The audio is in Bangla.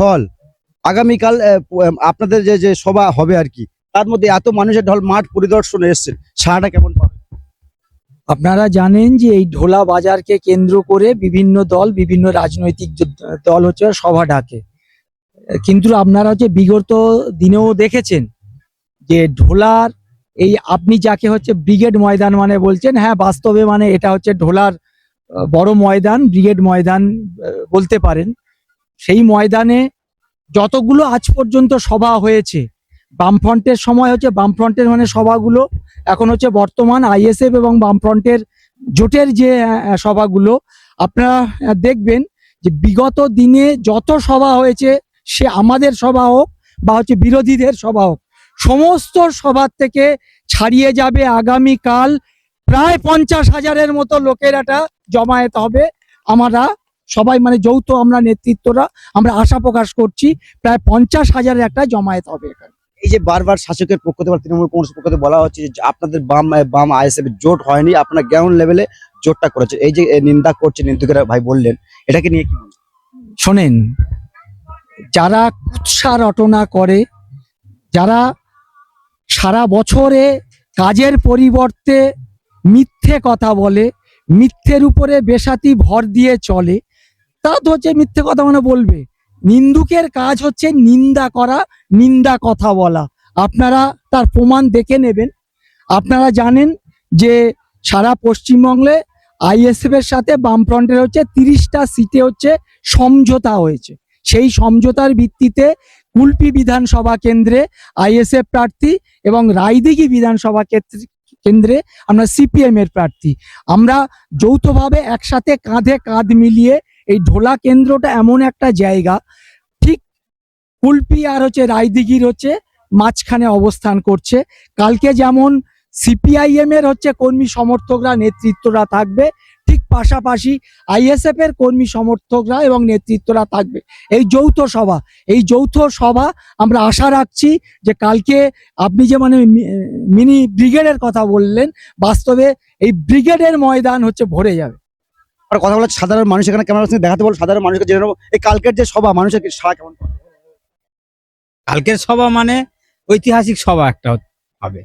ঢল আগামীকাল আপনাদের যে যে সভা হবে আর কি, তার মধ্যে এত মানুষের ঢল মাঠ পরিদর্শনে এসেছেন, সারাটা কেমন পাবেন? আপনারা জানেন যে এই ঢোলা বাজারকে কেন্দ্র করে বিভিন্ন দল, বিভিন্ন রাজনৈতিক দল হচ্ছে সভা ডাকে, কিন্তু আপনারা হচ্ছে বিগত দিনেও দেখেছেন যে ঢোলার এই আপনি যাকে হচ্ছে ব্রিগেড ময়দান মানে বলছেন, হ্যাঁ বাস্তবে মানে এটা হচ্ছে ঢোলার বড় ময়দান, ব্রিগেড ময়দান বলতে পারেন। সেই ময়দানে যতগুলো আজ পর্যন্ত সভা হয়েছে, বামফ্রন্টের সময় হচ্ছে বামফ্রন্টের মানে সভাগুলো, এখন হচ্ছে বর্তমান আইএসএফ এবং বামফ্রন্টের জোটের যে সভাগুলো, আপনারা দেখবেন যে বিগত দিনে যত সভা হয়েছে, সে আমাদের সভা হোক বা হচ্ছে বিরোধীদের সভা হোক, সমস্ত সভার থেকে ছাড়িয়ে যাবে আগামীকাল প্রায় 50,000-এর মতো লোকের একটা জমায়েত হবে। আমরা সবাই মানে যৌথ আমরা নেতৃত্বরা আমরা আশা প্রকাশ করছি প্রায় 50,000-এর একটা জমায়েত হবে এখানে। এই যে বারবার শাসকের পক্ষ থেকে বা তৃণমূল কংগ্রেসের পক্ষ থেকে বলা হচ্ছে যে আপনাদের বাম বাম আইএসএফ জোট হয়নি, আপনারা গ্রাউন্ড লেভেলে জোটটা করেছে, এই যে নিন্দা করছে নিন্দুকেরা ভাই বললেন, এটাকে নিয়ে কি বলছেন? শোনেন, যারা কুৎসা রটনা করে, যারা সারা বছরে কাজের পরিবর্তে মিথ্যে কথা বলে, মিথ্যের উপরে বেসাতি ভর দিয়ে চলে, তা তো হচ্ছে মিথ্যে কথা মানে বলবে। নিন্দুকের কাজ হচ্ছে নিন্দা করা, নিন্দা কথা বলা। আপনারা তার প্রমাণ দেখে নেবেন। আপনারা জানেন যে সারা পশ্চিমবঙ্গে আইএসএফ এর সাথে বামফ্রন্টের হচ্ছে 30টা সিটে হচ্ছে সমঝোতা হয়েছে। সেই সমঝোতার ভিত্তিতে কুলপি বিধানসভা কেন্দ্রে আইএসএফ প্রার্থী এবং রায়দিঘি বিধানসভা কেন্দ্রে আমরা সিপিএম এর প্রার্থী। আমরা যৌথভাবে একসাথে কাঁধে কাঁধ মিলিয়ে, এই ঢোলা কেন্দ্রটা এমন একটা জায়গা, ঠিক কুলপি আর হচ্ছে রায়দিঘির হচ্ছে মাঝখানে অবস্থান করছে। কালকে যেমন সিপিআইএম এর হচ্ছে কর্মী সমর্থকরা নেতৃত্বরা থাকবে, ঠিক পাশাপাশি আইএসএফ এর কর্মী সমর্থকরা এবং নেতৃত্বরা থাকবে। এই যৌথ সভা আমরা আশা রাখছি যে কালকে আপনি যে মানে মিনি ব্রিগেডের কথা বললেন, বাস্তবে এই ব্রিগেডের ময়দান হচ্ছে ভরে যাবে। আর কথা বলা সাধারণ মানুষ এখানে ক্যামেরার সঙ্গে দেখাতে বল, সাধারণ মানুষকে জেনে নেবো এই কালকের যে সভা মানুষের সারা কেমন পাবে? কালকের সভা মানে ঐতিহাসিক সভা একটা হবে।